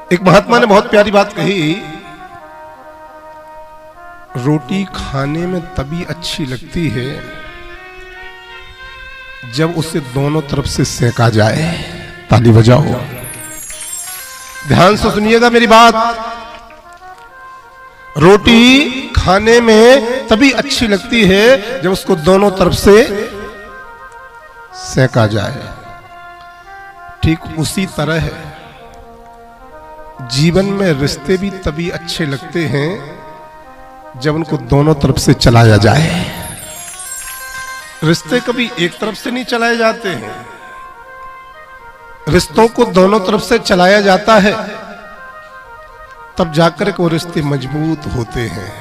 एक महात्मा ने बहुत प्यारी बात कही, रोटी खाने में तभी अच्छी लगती है जब उसे दोनों तरफ से सेका जाए। ताली बजाओ, ध्यान से सुनिएगा मेरी बात। रोटी खाने में तभी अच्छी लगती है जब उसको दोनों तरफ से सेका जाए। ठीक उसी तरह है, जीवन में रिश्ते भी तभी अच्छे लगते हैं जब उनको दोनों तरफ से चलाया जाए। रिश्ते कभी एक तरफ से नहीं चलाए जाते हैं, रिश्तों को दोनों तरफ से चलाया जाता है, तब जाकर के वो रिश्ते मजबूत होते हैं।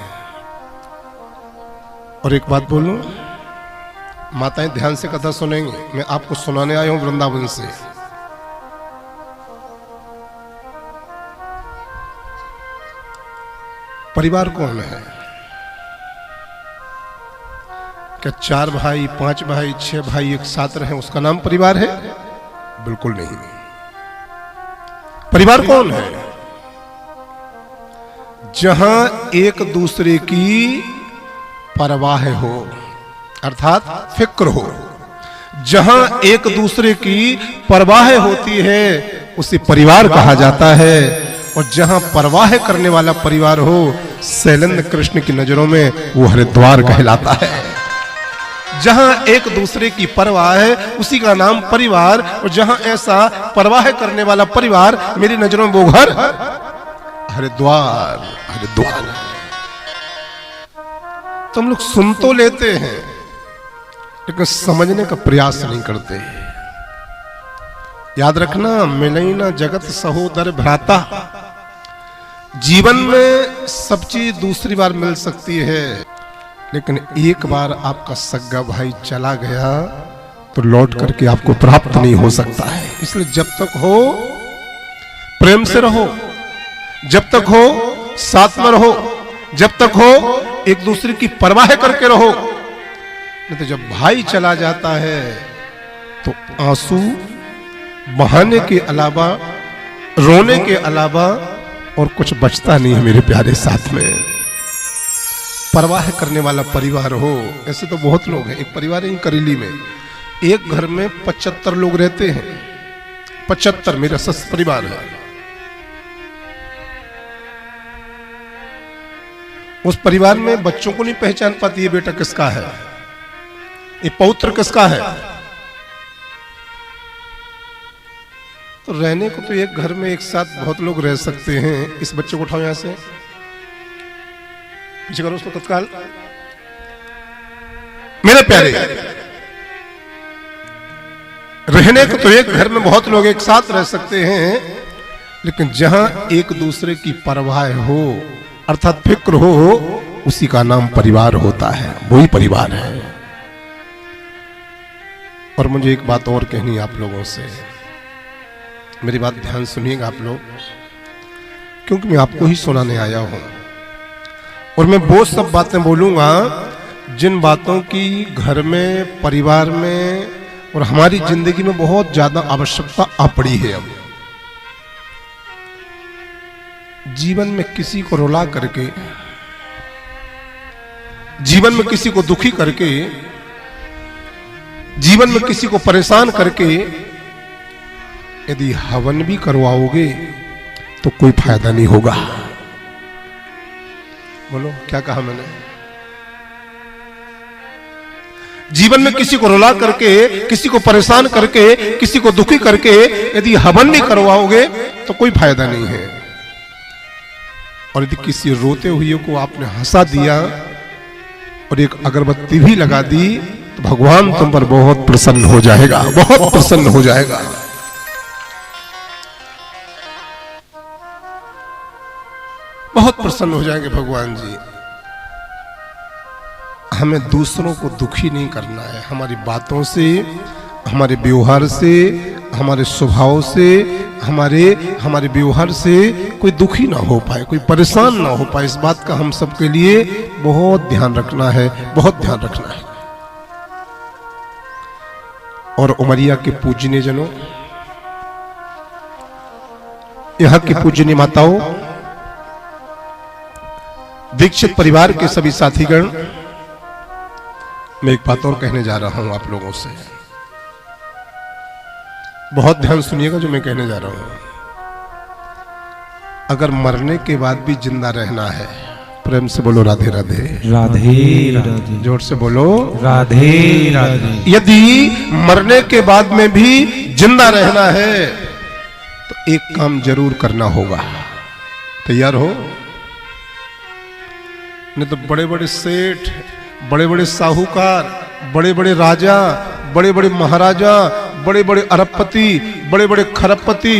और एक बात बोलूं, माताएं ध्यान से कथा सुनेंगे, मैं आपको सुनाने आया हूं वृंदावन से। परिवार कौन है? क्या 4 भाई, 5 भाई, 6 भाई एक साथ रहे उसका नाम परिवार है? बिल्कुल नहीं। परिवार कौन है? जहां एक दूसरे की परवाह हो, अर्थात फिक्र हो। जहां एक दूसरे की परवाह होती है उसे परिवार कहा जाता है। और जहां परवाह करने वाला परिवार हो, शैलेंद्र कृष्ण की नजरों में वो हरिद्वार कहलाता है। जहां एक दूसरे की परवाह है उसी का नाम परिवार। और जहां ऐसा परवाह करने वाला परिवार मेरी नजरों में वो घर हरिद्वार। हरिद्वार तो हम लोग सुन तो लेते हैं लेकिन समझने का प्रयास नहीं करते। याद रखना, मिलई ना जगत सहोदर भ्राता। जीवन में सब चीज दूसरी बार मिल सकती है, लेकिन एक बार आपका सगा भाई चला गया तो लौट करके आपको प्राप्त नहीं हो सकता है। इसलिए जब तक हो प्रेम से रहो, जब तक हो साथ में रहो, जब तक हो एक दूसरे की परवाह करके रहो। नहीं तो जब भाई चला जाता है तो आंसू बहाने के अलावा, रोने के अलावा और कुछ बचता नहीं है मेरे प्यारे साथ में। परवाह करने वाला परिवार हो, ऐसे तो बहुत लोग हैं। एक परिवार है करेली में, एक घर में 75 लोग रहते हैं। 75 मेरा सस परिवार है। उस परिवार में बच्चों को नहीं पहचान पाती ये बेटा किसका है, ये पौत्र किसका है। तो रहने को तो एक घर में एक साथ बहुत लोग रह सकते हैं। इस बच्चे को उठाओ यहां से, पीछे करो उसको तत्काल। मेरे प्यारे, रहने को तो एक घर में बहुत लोग एक साथ रह सकते हैं, लेकिन जहां एक दूसरे की परवाह हो, अर्थात फिक्र हो, उसी का नाम परिवार होता है। वही परिवार है। और मुझे एक बात और कहनी है आप लोगों से, मेरी बात ध्यान सुनिएगा आप लोग, क्योंकि मैं आपको ही सुनाने आया हूं। और मैं वो सब बातें बोलूंगा जिन बातों की घर में, परिवार में और हमारी जिंदगी में बहुत ज्यादा आवश्यकता आ पड़ी है। अब जीवन में किसी को रुला करके, जीवन में किसी को दुखी करके, जीवन में किसी को परेशान करके यदि हवन भी करवाओगे तो कोई फायदा नहीं होगा। बोलो क्या कहा मैंने? जीवन में किसी को रुला करके, किसी को परेशान करके, किसी को दुखी करके यदि हवन नहीं करवाओगे तो कोई फायदा नहीं है। और यदि किसी रोते हुए को आपने हंसा दिया और एक अगरबत्ती भी लगा दी तो भगवान तुम पर बहुत प्रसन्न हो जाएगा, बहुत प्रसन्न हो जाएगा। बहुत प्रसन्न हो जाएंगे भगवान जी। हमें दूसरों को दुखी नहीं करना है। हमारी बातों से, हमारे व्यवहार से, हमारे स्वभाव से, हमारे व्यवहार से कोई दुखी ना हो पाए, कोई परेशान ना हो पाए। इस बात का हम सबके लिए बहुत ध्यान रखना है, बहुत ध्यान रखना है। और उमरिया के पूजनीय जनों, यहाँ की पूजनीय माताओं, दीक्षित परिवार के सभी साथीगण, मैं एक बात और कहने जा रहा हूं आप लोगों से। बहुत ध्यान सुनिएगा जो मैं कहने जा रहा हूं। अगर मरने के बाद भी जिंदा रहना है, प्रेम से बोलो राधे राधे। राधे राधे। जोर से बोलो राधे राधे। यदि मरने के बाद में भी जिंदा रहना है तो एक काम जरूर करना होगा। तैयार हो? नहीं तो बड़े बड़े सेठ, बड़े बड़े साहूकार, बड़े बड़े राजा, बड़े बड़े महाराजा, बड़े बड़े अरबपति, बड़े बड़े खरबपति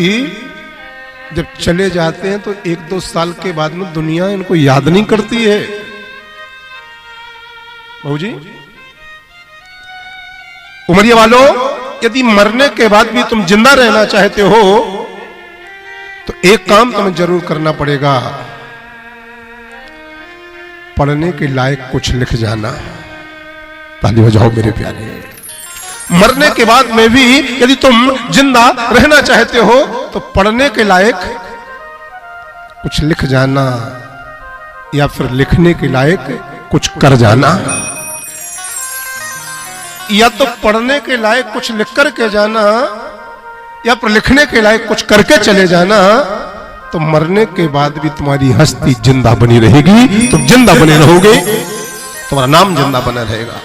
जब चले जाते हैं तो 1-2 साल के बाद में दुनिया इनको याद नहीं करती है। बहू जी, उमरिया वालों, यदि मरने के बाद भी तुम जिंदा रहना चाहते हो तो एक काम तुम्हें जरूर करना पड़ेगा, पढ़ने के लायक कुछ लिख जाना। ताली बजाओ मेरे प्यारे। मरने के बाद में भी यदि तुम जिंदा रहना चाहते हो तो पढ़ने के लायक कुछ लिख जाना, या फिर लिखने के लायक कुछ कर जाना। या तो पढ़ने के लायक कुछ लिख करके जाना, या फिर लिखने के लायक कुछ करके चले जाना, तो मरने के बाद भी तुम्हारी हस्ती जिंदा बनी रहेगी, तुम जिंदा बने रहोगे, तुम्हारा नाम जिंदा बना रहेगा।